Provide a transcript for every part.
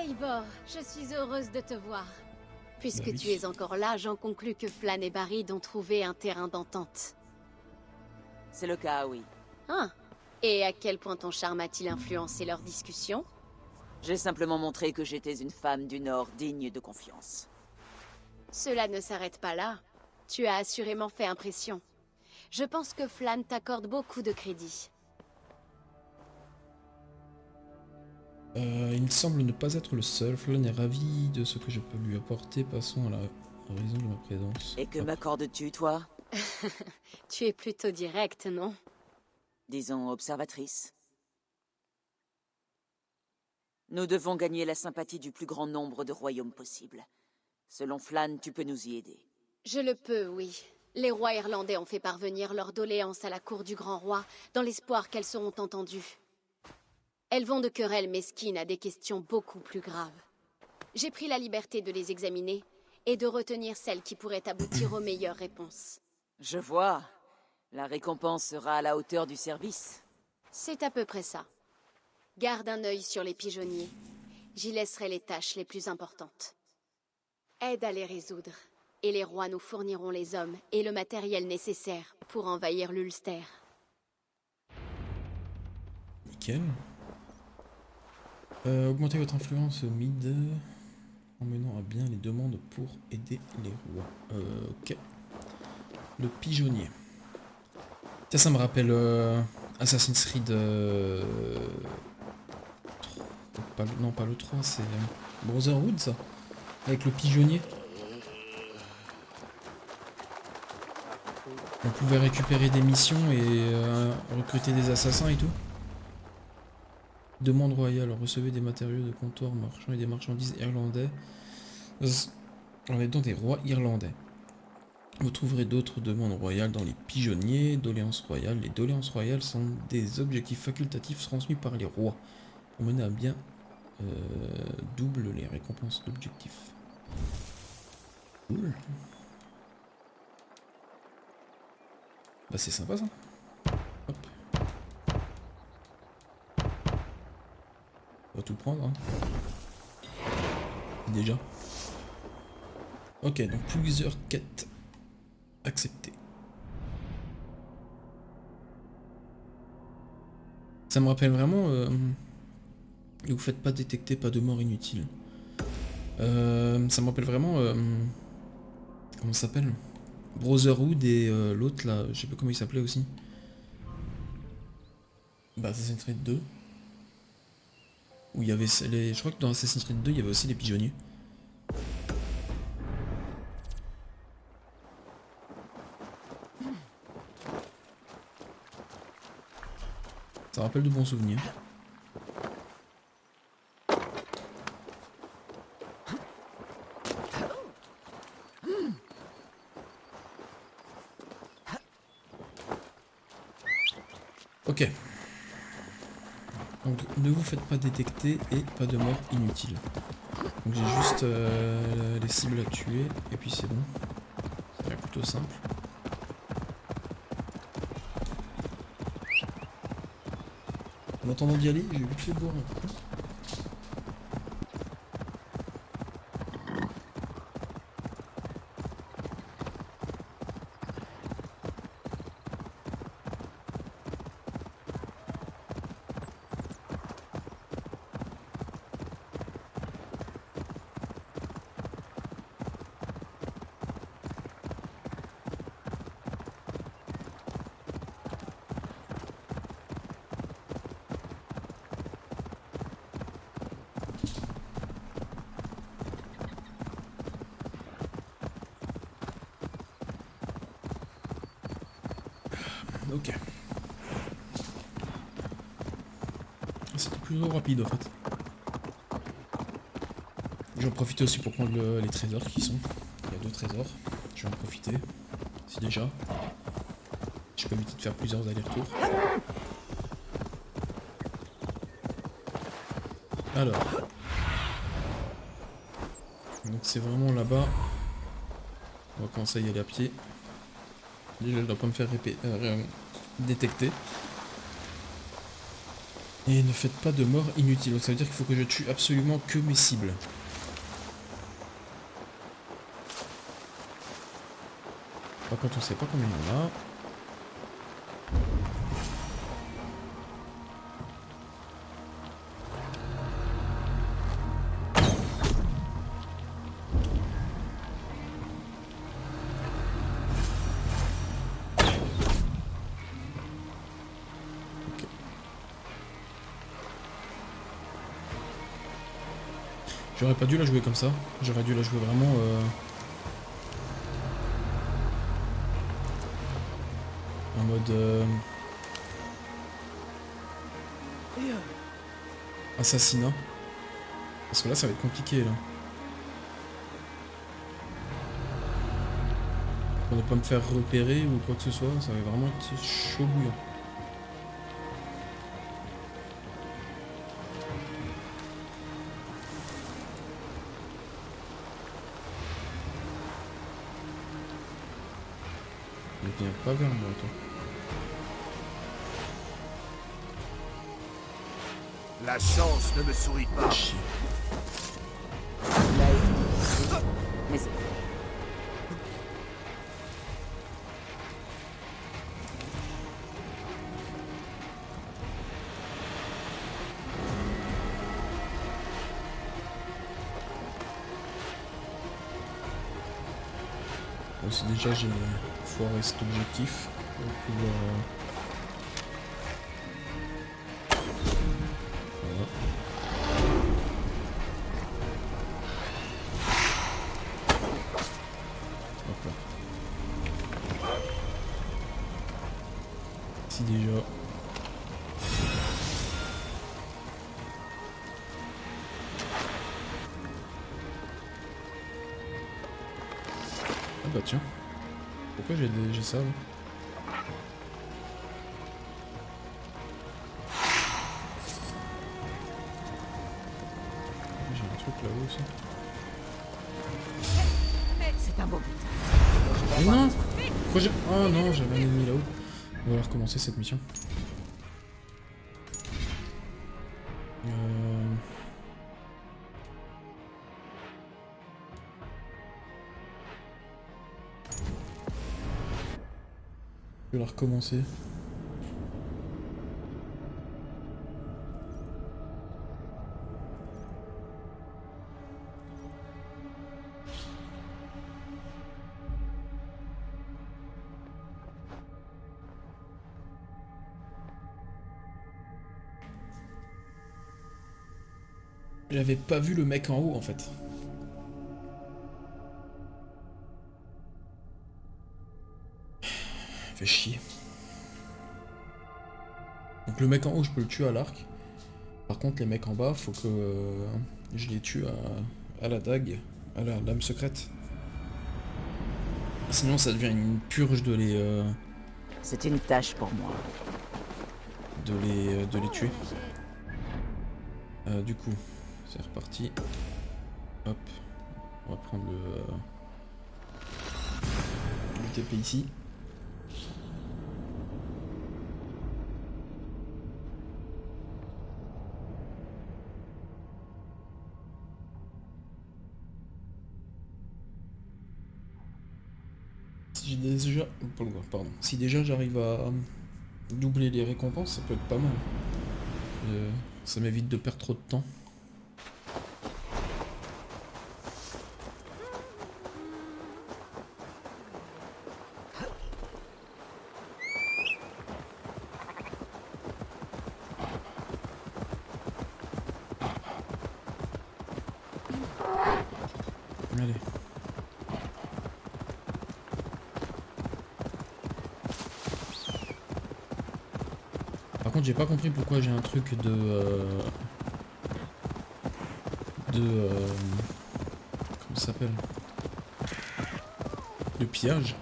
Eivor, je suis heureuse de te voir. Puisque oui. tu es encore là, j'en conclus que Flann et Barry ont trouvé un terrain d'entente. C'est le cas, oui. Ah. Et à quel point ton charme a-t-il influencé leur discussion? J'ai simplement montré que j'étais une femme du Nord digne de confiance. Cela ne s'arrête pas là. Tu as assurément fait impression. Je pense que Flann t'accorde beaucoup de crédit. Il me semble ne pas être le seul. Flann est ravi de ce que je peux lui apporter. Passons à la raison de ma présence. Et que Hop. m'accordes-tu, toi? Tu es plutôt direct, non? Disons observatrice. Nous devons gagner la sympathie du plus grand nombre de royaumes possible. Selon Flann, tu peux nous y aider. Je le peux, oui. Les rois irlandais ont fait parvenir leurs doléances à la cour du grand roi, dans l'espoir qu'elles seront entendues. Elles vont de querelles mesquines à des questions beaucoup plus graves. J'ai pris la liberté de les examiner, et de retenir celles qui pourraient aboutir aux meilleures réponses. Je vois. La récompense sera à la hauteur du service. C'est à peu près ça. Garde un œil sur les pigeonniers. J'y laisserai les tâches les plus importantes. Aide à les résoudre, et les rois nous fourniront les hommes et le matériel nécessaire pour envahir l'Ulster. Nickel. Augmentez votre influence au mid en menant à bien les demandes pour aider les rois. Ok. Le pigeonnier. Ça me rappelle Assassin's Creed... non, pas le 3, c'est Brotherhood, ça. Avec le pigeonnier. On pouvait récupérer des missions et recruter des assassins et tout. Demande royale, recevez des matériaux de comptoir marchands et des marchandises irlandais. On est donc des rois irlandais. Vous trouverez d'autres demandes royales dans les pigeonniers, doléances royales. Les doléances royales sont des objectifs facultatifs transmis par les rois. Pour mener à bien double les récompenses d'objectifs. Cool. Bah c'est sympa ça. Hop. On va tout prendre, hein. Déjà. Ok, donc plusieurs quêtes acceptées. Ça me rappelle vraiment... vous faites pas détecter, pas de mort inutile. Ça me rappelle vraiment... comment ça s'appelle? Brotherhood et l'autre là, je sais pas comment il s'appelait aussi. Bah Assassin's Creed 2. Où il y avait les... Je crois que dans Assassin's Creed 2 il y avait aussi les pigeonniers. Ça rappelle de bons souvenirs. Ok. Donc ne vous faites pas détecter et pas de mort inutile. Donc j'ai juste les cibles à tuer et puis c'est bon. Ça a l'air plutôt simple. En attendant d'y aller, j'ai vite fait boire un coup. Ok. C'était plutôt rapide en fait. J'en profite aussi pour prendre les trésors qui sont. Il y a 2 trésors. Je vais en profiter. Si déjà. Je peux éviter de faire plusieurs allers-retours. Alors. Donc c'est vraiment là-bas. On va commencer à y aller à pied. Déjà je dois pas me faire détecter. Et ne faites pas de mort inutile. Donc ça veut dire qu'il faut que je tue absolument que mes cibles. Par contre, on sait pas combien il y en a. J'aurais pas dû la jouer comme ça. J'aurais dû la jouer vraiment... en mode... assassinat. Parce que là, ça va être compliqué, là. Pour ne pas me faire repérer ou quoi que ce soit, ça va vraiment être chaud bouillant. Ne viens pas vers moi, toi. La chance ne me sourit pas. Chier. Mais c'est... Bon, si déjà j'ai foiré cet objectif, on va pouvoir... Voilà. Hop là. Si déjà... Ah bah tiens. Pourquoi j'ai ça là? J'ai un truc là-haut aussi. C'est un beau but. Mais non! Pourquoi j'ai... Oh non, j'avais un ennemi là-haut. On va recommencer cette mission. Je vais la recommencer. J'avais pas vu le mec en haut en fait. Fait chier. Donc le mec en haut je peux le tuer à l'arc. Par contre les mecs en bas faut que je les tue à la dague, à la lame secrète. Sinon ça devient une purge de les... C'est une tâche pour moi. de les tuer. Du coup, c'est reparti. Hop, on va prendre le TP ici. Si déjà, pardon, si déjà j'arrive à doubler les récompenses, ça peut être pas mal. Ça m'évite de perdre trop de temps. Allez. Par contre, j'ai pas compris pourquoi j'ai un truc comment ça s'appelle? De pillage.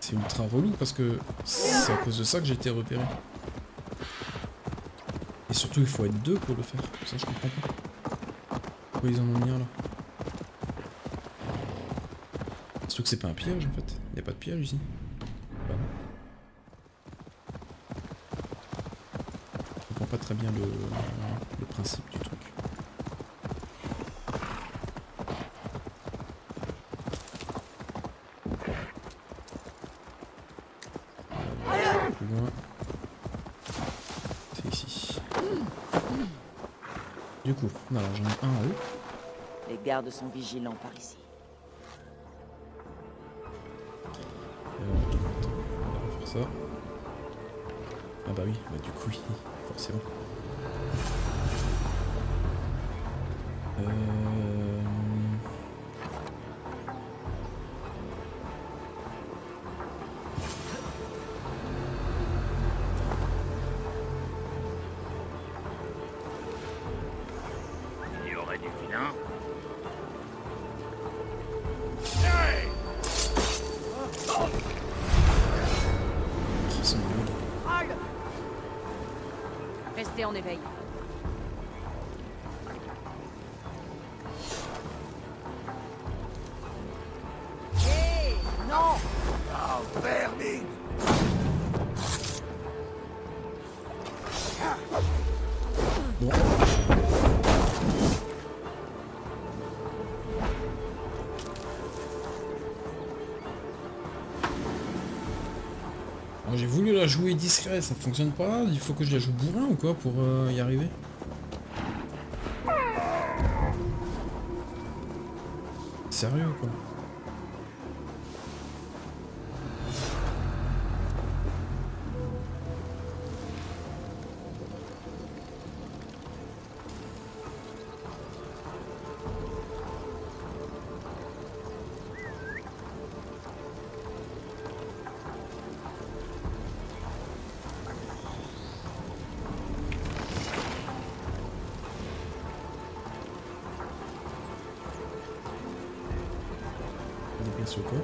C'est ultra relou parce que c'est à cause de ça que j'ai été repéré. Et surtout, il faut être deux pour le faire. Ça, je comprends pas. Pourquoi ils en ont mis un là? Surtout que c'est pas un piège en fait. Il n'y a pas de piège ici. Bah non. pas très bien le principe du truc. Plus loin. C'est ici. Du coup, alors j'en ai un en haut. Les gardes sont vigilants par ici. Attends, on va faire ça. Ah bah oui, bah du coup oui, forcément. Il y aurait du vilain. C'est une blague. Restez en éveil. Hé, non! Ah, vermine! Bon. Alors, j'ai voulu la jouer discret, ça fonctionne pas. Il faut que je la joue bourrin ou quoi pour y arriver? Sérieux quoi? Des pièces au corps.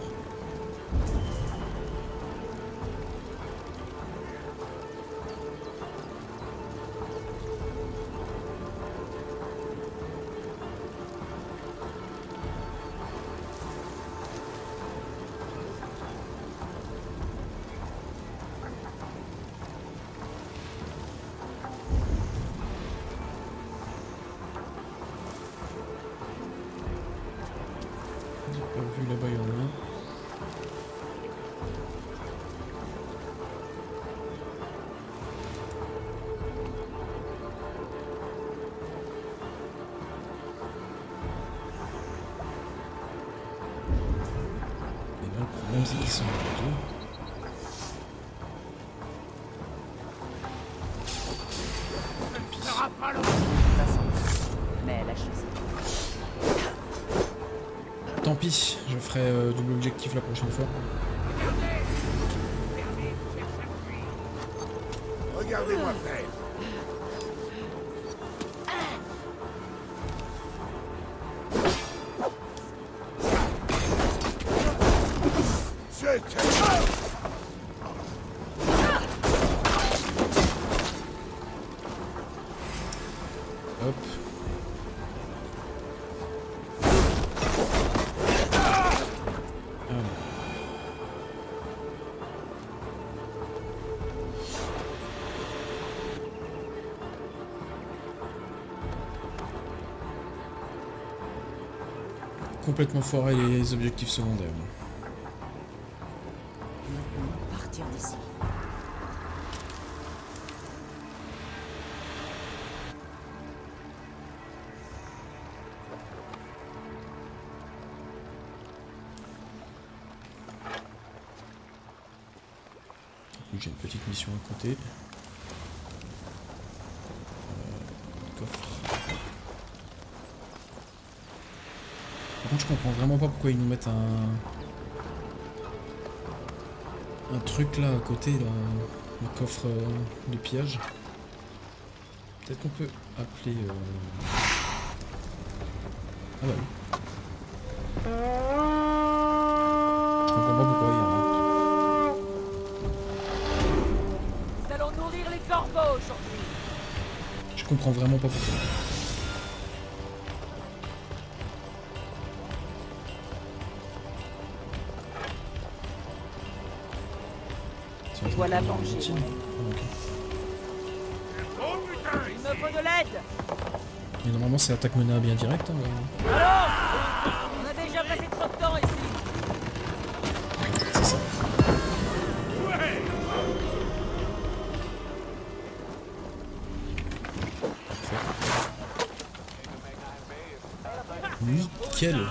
J'ai pas vu là-bas, il y en a un. Et là, le problème, c'est qu'ils sont deux. Tu ne feras pas le... Mais elle a choisi. Tant pis, je ferai double objectif la prochaine fois. Regardez-moi faire. C'était... Hop. Allez. Complètement foiré les objectifs secondaires. Partir d'ici. J'ai une petite mission à côté. Coffre. Par contre, je comprends vraiment pas pourquoi ils nous mettent un truc là à côté, là, un coffre de pillage. Peut-être qu'on peut appeler. Ah bah oui. Je comprends pas pourquoi il y a un. Nous allons nourrir les corbeaux aujourd'hui. Je comprends vraiment pas pourquoi. Voilà, manger. Ah, ok. Oh putain! me faut de l'aide. Mais normalement c'est attaque menée à bien direct. Hein, mais... On a déjà passé trop de temps ici. C'est ça. Parfait. Nickel.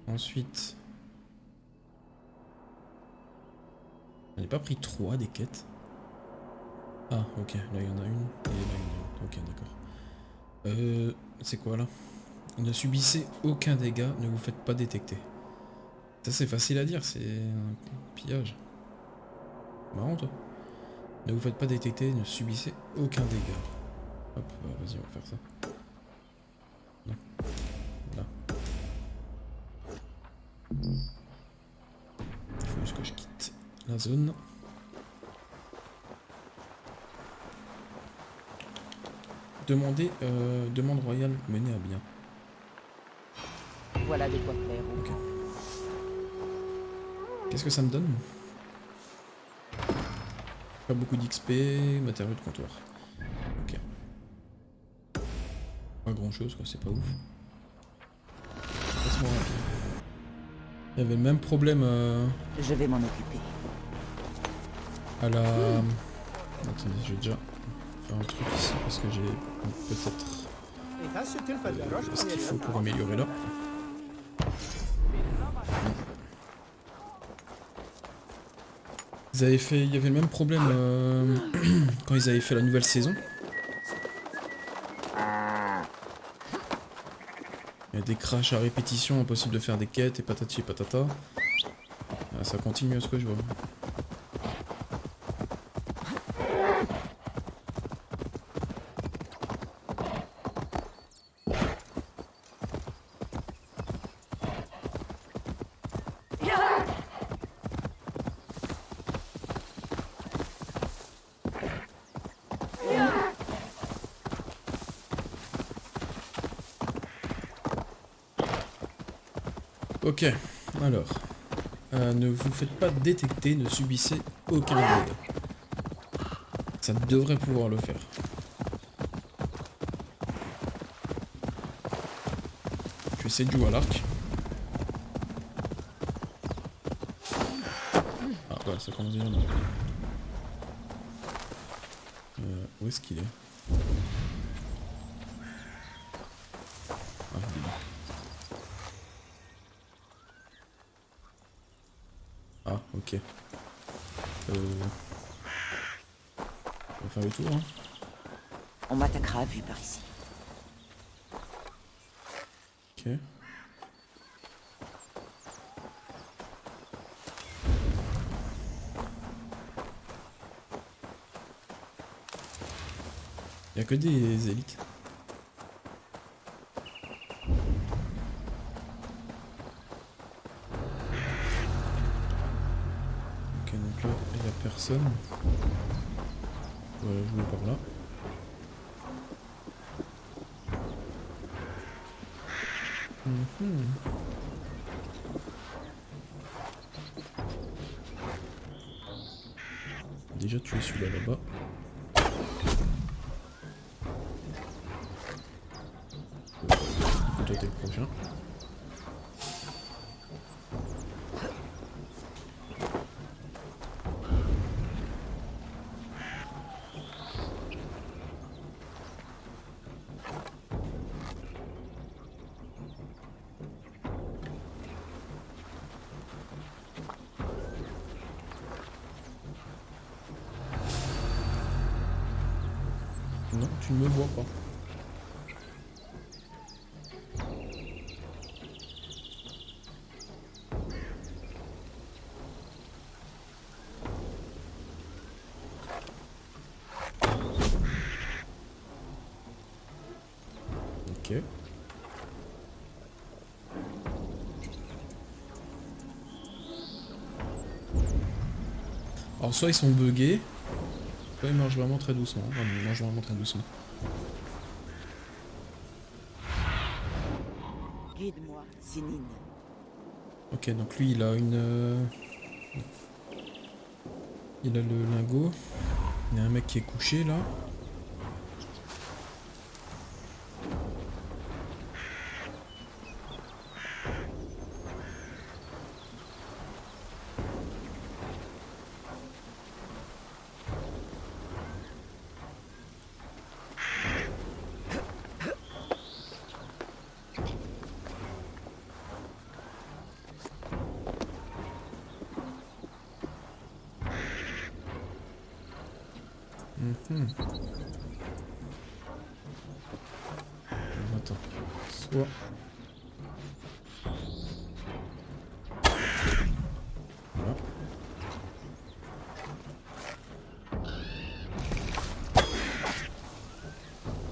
Ensuite... On n'a pas pris 3 des quêtes. Ah, ok, là il y en a une, et là il y en a une. Ok, d'accord. C'est quoi là? Ne subissez aucun dégât, ne vous faites pas détecter. Ça c'est facile à dire, c'est un pillage. Marrant toi. Ne vous faites pas détecter, ne subissez aucun dégât. Hop, vas-y, on va faire ça. Non. Là. Il faut juste que je quitte la zone. Demande royale menée à bien. Voilà de quoi faire. Ok. Qu'est-ce que ça me donne? Pas beaucoup d'XP, matériaux de comptoir. Ok. Pas grand chose quoi, c'est pas ouf. Laisse-moi rapide. Il y avait le même problème Je vais m'en occuper. à la... Attendez, je vais déjà faire un truc ici parce que j'ai peut-être ce qu'il faut pour améliorer là. Ils avaient fait... Il y avait le même problème quand ils avaient fait la nouvelle saison. Il y a des crashs à répétition, impossible de faire des quêtes et patati et patata. Ah, ça continue à ce que je vois. Ok, alors, ne vous faites pas détecter, ne subissez aucun dégât. Ça devrait pouvoir le faire. Je vais essayer de jouer à l'arc. Ah voilà, ça commence bien. Où est-ce qu'il est? Ah, il est là. Ah, ok. On va faire le tour, hein. On m'attaquera à vue par ici. Ok. Il n'y a que des élites. Ok, donc là, il n'y a personne. Voilà, je vais par là. Déjà tué celui-là là-bas. Toi t'es le prochain. Non, tu ne me vois pas. Ok. Alors soit ils sont buggés, soit ils marchent vraiment très doucement. Enfin, ils marchent vraiment très doucement. Guide-moi, Sinine. Ok, donc lui il a une... Il a le lingot. Il y a un mec qui est couché là. Mhm. Attends. Soit... Voilà.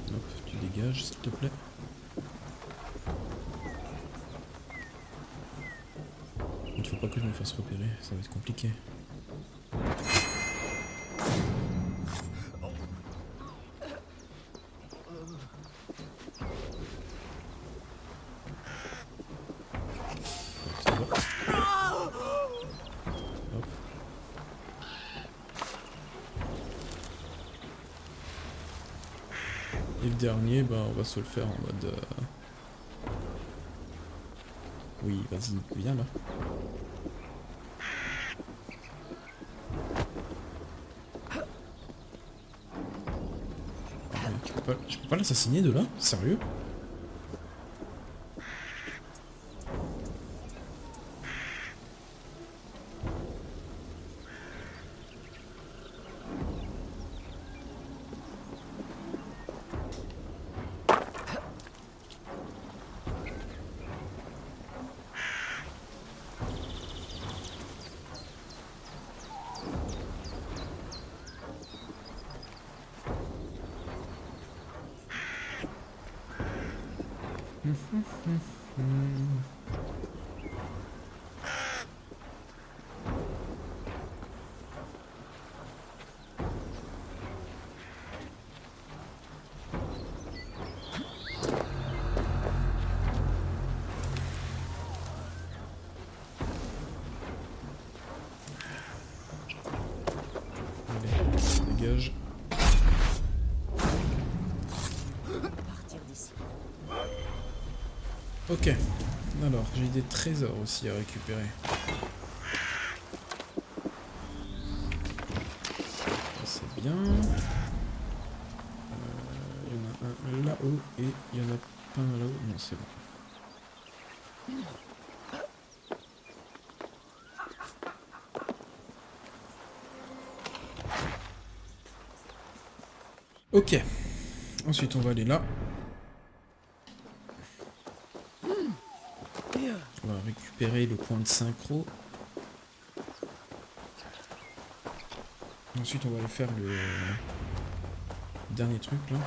Hop, tu dégages s'il te plaît. Il ne faut pas que je me fasse repérer, ça va être compliqué. Ça va. Hop. Et le dernier, bah, on va se le faire en mode... Oui, vas-y, viens là. Ah, mais je peux pas l'assassiner de là? Sérieux? Allez, dégage. Partir d'ici. Ok. Alors, j'ai des trésors aussi à récupérer. Ça, c'est bien. Il y en a un là-haut et il y en a pas un là-haut. Non, c'est bon. Ok. Ensuite, on va aller là. On va récupérer le point de synchro. Ensuite, on va aller faire le dernier truc là.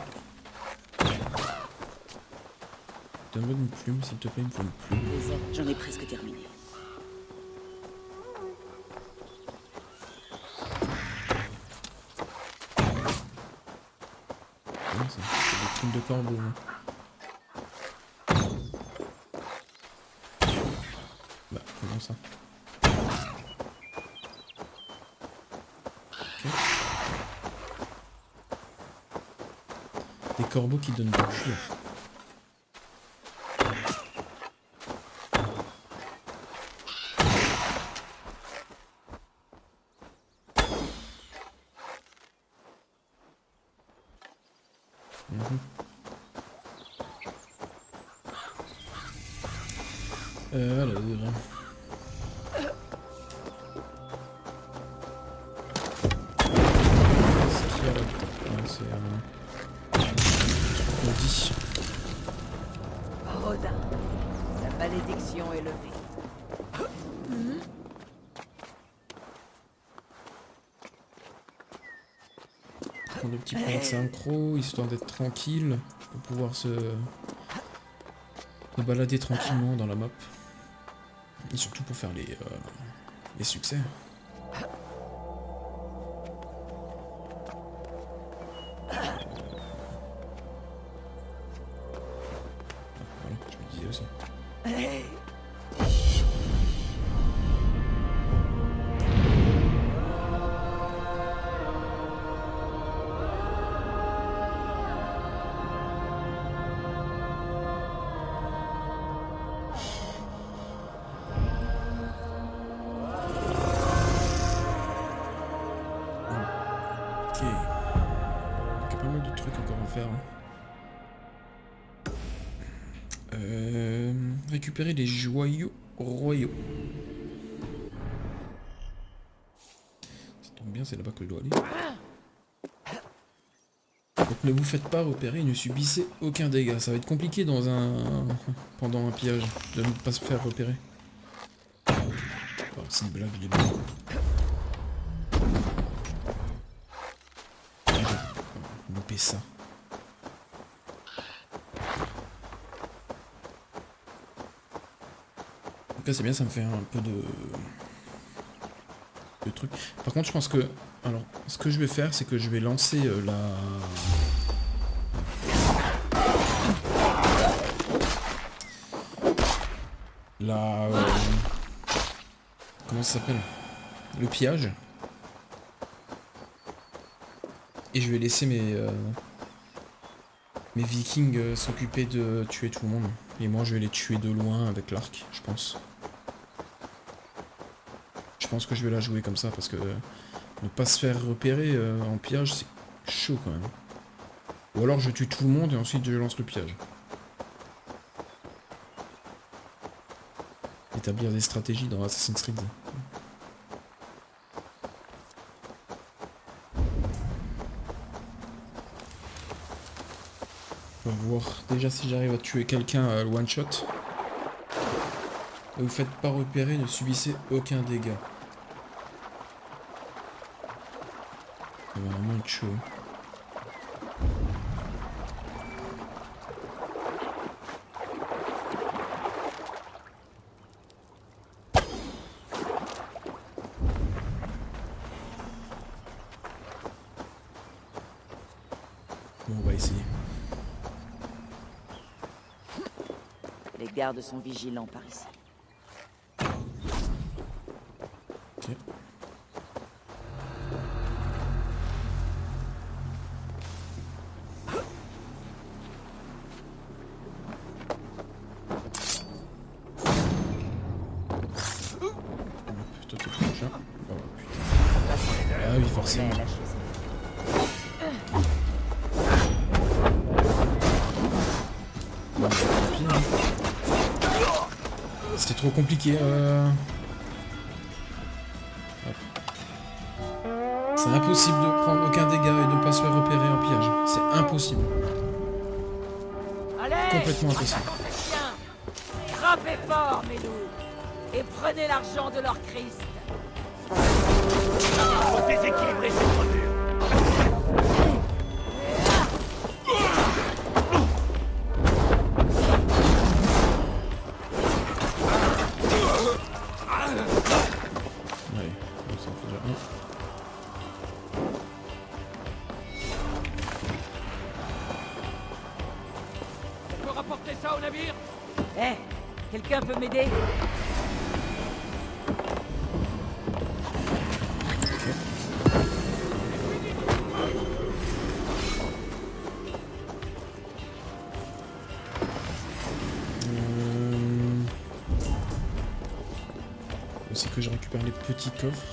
Donne-moi une plume, s'il te plaît, il me faut une plume. J'en ai presque terminé. Non, c'est des plumes de corbeau. Hein. Bah, comment ça? Ok. Des corbeaux qui donnent du cuir. Alors... Qu'est-ce qu'il y a là-dedans? C'est un... Maudit. Rodin, la malédiction est levée. Prendre le petit point de synchro, histoire d'être tranquille, pour pouvoir se balader tranquillement dans la map. Et surtout pour faire les succès. Voilà, je me disais aussi. Récupérer les joyaux royaux. Ça tombe bien, c'est là-bas que je dois aller. Donc ne vous faites pas repérer et ne subissez aucun dégât. Ça va être compliqué dans pendant un pillage de ne pas se faire repérer. Oh, c'est une blague, il est bon. Louper ça. En tout cas c'est bien, ça me fait un peu de truc. Par contre je pense que... Alors, ce que je vais faire, c'est que je vais lancer comment ça s'appelle? Le pillage. Et je vais laisser mes vikings s'occuper de tuer tout le monde. Et moi je vais les tuer de loin avec l'arc, je pense. Je pense que je vais la jouer comme ça parce que ne pas se faire repérer en pillage c'est chaud quand même. Ou alors je tue tout le monde et ensuite je lance le pillage. Établir des stratégies dans Assassin's Creed. On va voir déjà si j'arrive à tuer quelqu'un à one shot. Ne vous faites pas repérer, ne subissez aucun dégât. Ça va vraiment être chaud. Bon, on va essayer. Les gardes sont vigilants par ici. Ok. Toi t'es prochain. Oh putain. Ah oui forcément. Bon, tant pis, hein. C'était trop compliqué. C'est impossible de prendre aucun dégât et de ne pas se faire repérer en pillage. C'est impossible. Allez, Complètement impossible. attaquons ces chiens. Frappez fort, mes loups, et prenez l'argent de leur Christ. Faut déséquilibrer cette revue. Ouais, ça en fait déjà un. On peut rapporter ça au navire? Eh, quelqu'un peut m'aider? Aussi que je récupère les petits coffres.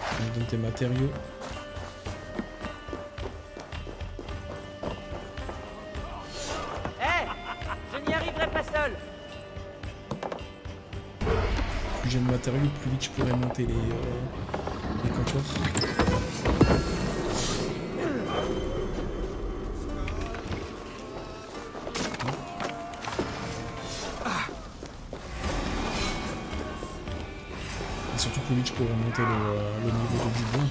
On me donne tes matériaux. Eh, je n'y arriverai pas seul. Plus j'ai de matériaux, plus vite je pourrais monter les coffres. Et surtout plus vite je pourrais monter le niveau de du bois.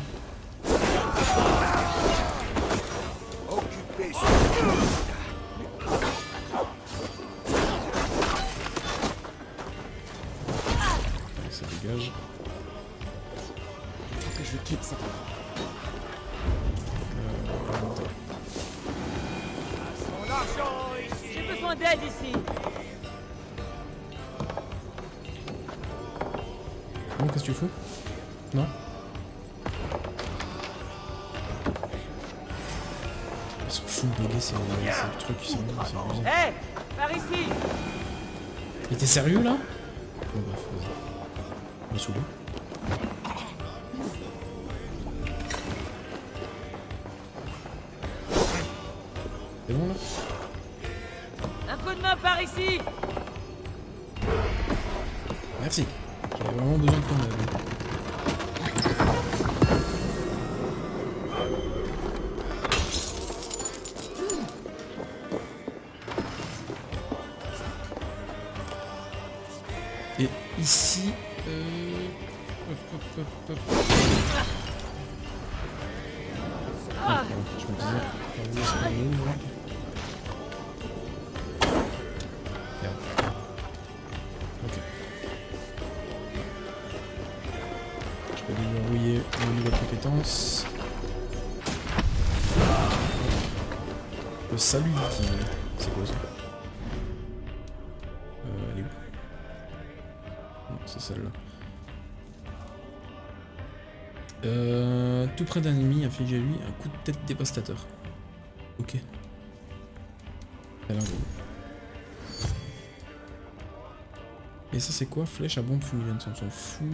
Occupez Allez, ça dégage. Faut que je quitte cette endroit. son argent ici. J'ai besoin d'aide ici. Bon, qu'est-ce que tu fous? Non? Ils sont fous de bébé, c'est le truc, c'est abusé. Eh, par ici. Mais t'es sérieux là? Bon bref, vas-y. On va saouler. C'est bon là? Un coup de main par ici. Merci. J'avais vraiment besoin de ton aide. Et ici... hop, hop, hop, hop. Ah, je me disais... où est-ce qu'on ouvre là? Merde. Ok. Je peux déverrouiller mon niveau de compétence. Le salut viking. C'est quoi ça? Elle est où? Non, c'est celle-là. Tout près d'un ennemi, inflige à lui un coup de tête dévastateur. Ok. Elle a un gros. Et ça c'est quoi? Flèche à bombe fulgurante, on s'en fout.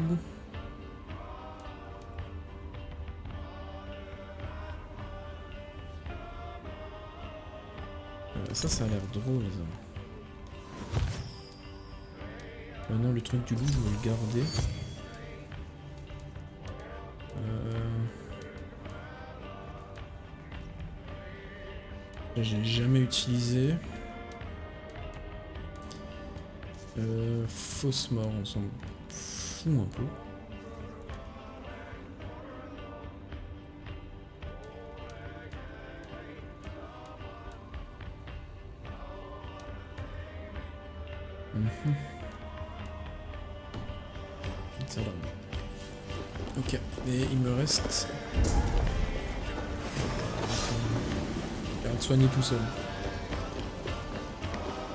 Ça a l'air drôle ça. Maintenant le truc du loup, je vais le garder. J'ai jamais utilisé. Fausse mort, on s'en fout un peu. Ça va. Ok, et il me reste... Je vais te soigner tout seul.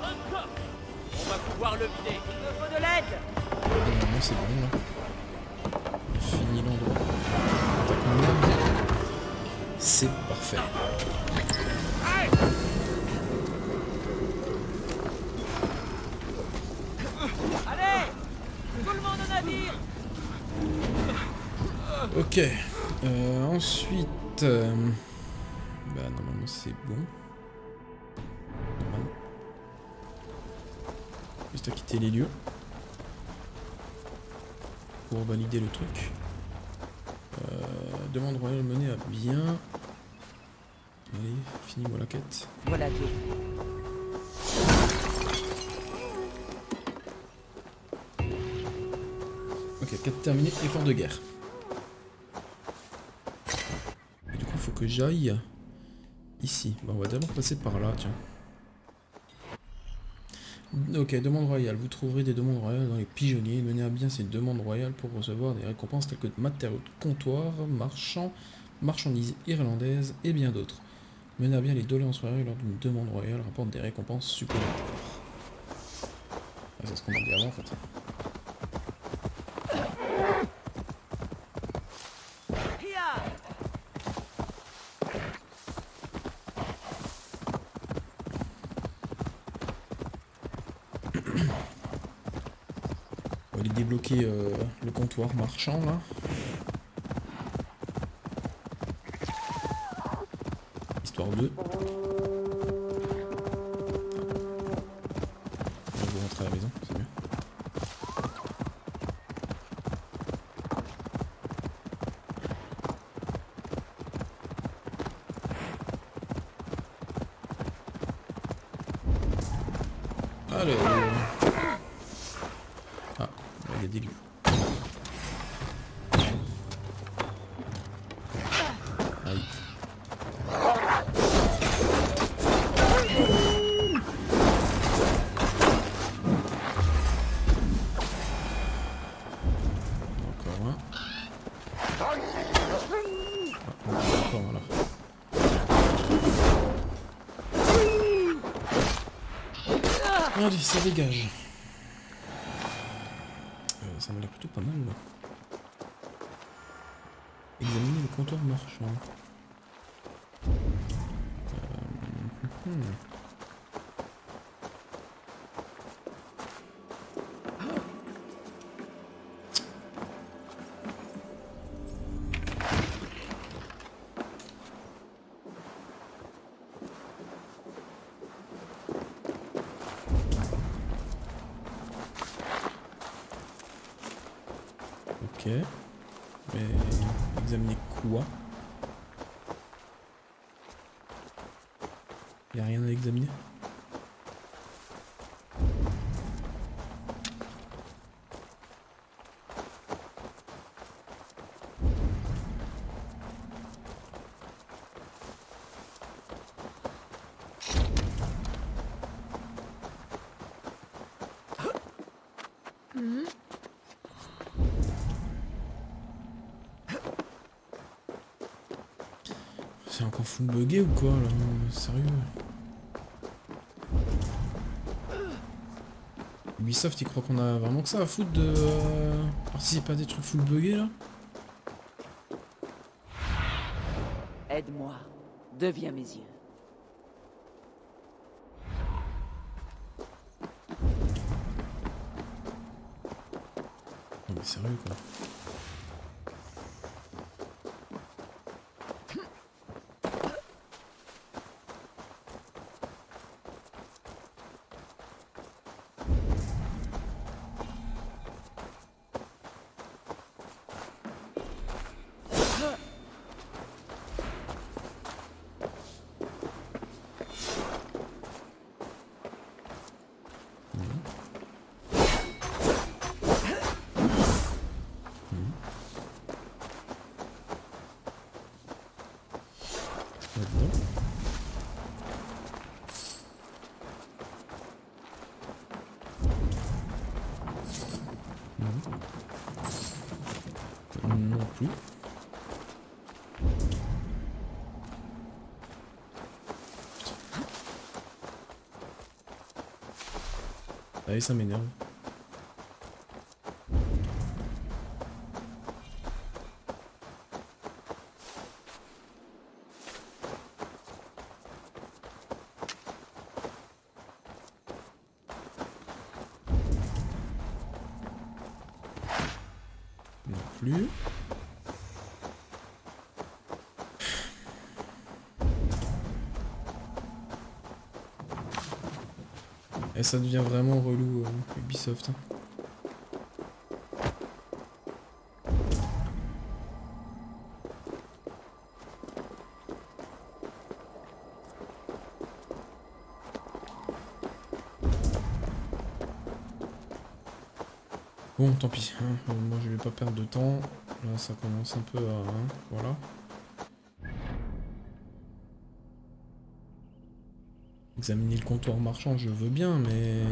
On va pouvoir le vider. Il me faut de l'aide. Et normalement c'est bon là. On a fini l'endroit. Attaque mon arme. C'est parfait. Allez, tout le monde au navire. Ok. Ensuite... Bah normalement c'est bon. Normalement. Juste à quitter les lieux. Pour valider le truc. Demande royale menée à bien. Allez, finis-moi la quête. Voilà tout. Ok, quête terminée, effort de guerre. Et du coup, il faut que j'aille ici. Bon, on va d'abord passer par là, tiens. Ok, demande royale. Vous trouverez des demandes royales dans les pigeonniers. Menez à bien ces demandes royales pour recevoir des récompenses telles que matériaux de comptoir, marchands, marchandises irlandaises et bien d'autres. Menez à bien les doléances royales lors d'une demande royale rapporte des récompenses supplémentaires. Ah, c'est ce qu'on a dit avant en fait. On va aller débloquer le comptoir marchand là. Histoire 2. Je vais vous rentrer à la maison, c'est mieux. Allez. Ah, il y a des lieux. Aïe. Encore un. Ah, encore un là. Allez, ça dégage. Ça m'a l'air plutôt pas mal là. Examiner le comptoir marchand. Ok. Mais examiner quoi? Y a rien à examiner? C'est encore full buggé ou quoi là? Sérieux? Ubisoft, ils croient qu'on a vraiment que ça à foutre de participer à des trucs full buggés là? Aide-moi. Deviens mes yeux. Non mais sérieux quoi. Là-dedans. Non plus. Allez, ça m'énerve. Non plus. Et ça devient vraiment relou, Ubisoft. Hein. Bon, tant pis. Hein. Moi, je vais pas perdre de temps. Là, ça commence un peu à... hein, voilà. Examiner le comptoir marchand, je veux bien, mais...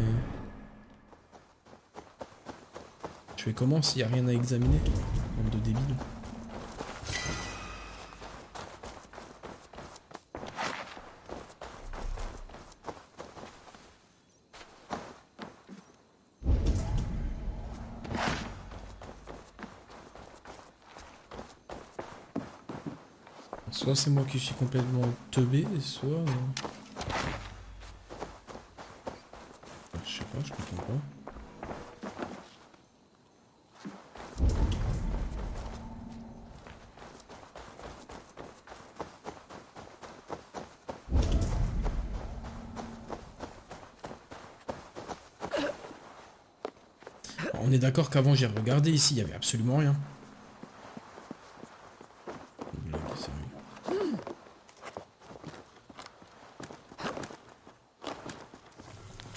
Je fais comment s'il n'y a rien à examiner? Bande de débiles. Soit c'est moi qui suis complètement teubé, soit... Je sais pas, je comprends pas. On est d'accord qu'avant j'ai regardé ici, il y avait absolument rien. Blague, sérieux.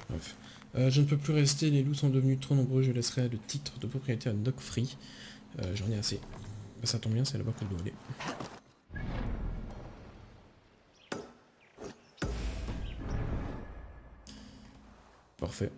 Bref. Je ne peux plus rester, les loups sont devenus trop nombreux, je laisserai le titre de propriété à Doc Free. J'en ai assez. Bah, ça tombe bien, c'est là-bas qu'on doit aller. Parfait.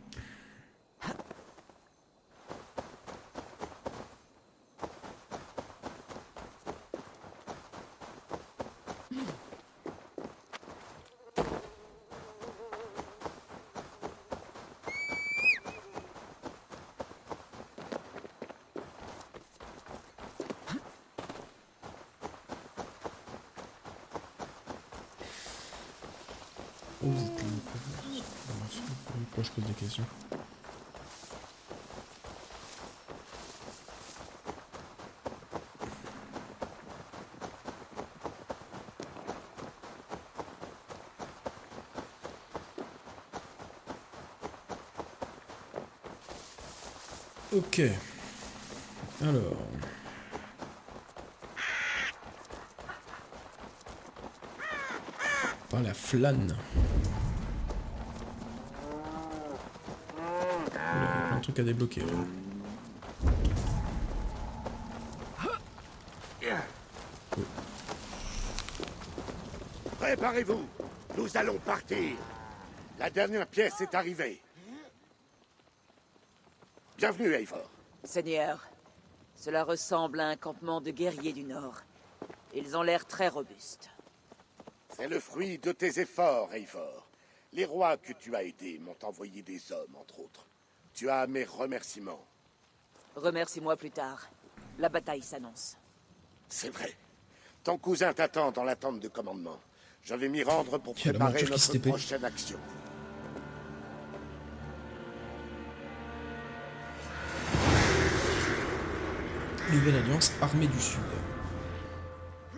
Oh, vous êtes là. Pourquoi je pose des questions? Ok. Alors... Par la flâne. Oula, il y a plein de trucs à débloquer. Ouais. Préparez-vous, nous allons partir. La dernière pièce est arrivée. Bienvenue, Eivor. Seigneur, cela ressemble à un campement de guerriers du Nord. Ils ont l'air très robustes. C'est le fruit de tes efforts, Eivor. Les rois que tu as aidés m'ont envoyé des hommes, entre autres. Tu as mes remerciements. Remercie-moi plus tard. La bataille s'annonce. C'est vrai. Ton cousin t'attend dans la tente de commandement. Je vais m'y rendre pour Quelle préparer aventure qui notre s'était prochaine action. Nouvelle alliance, armée du Sud.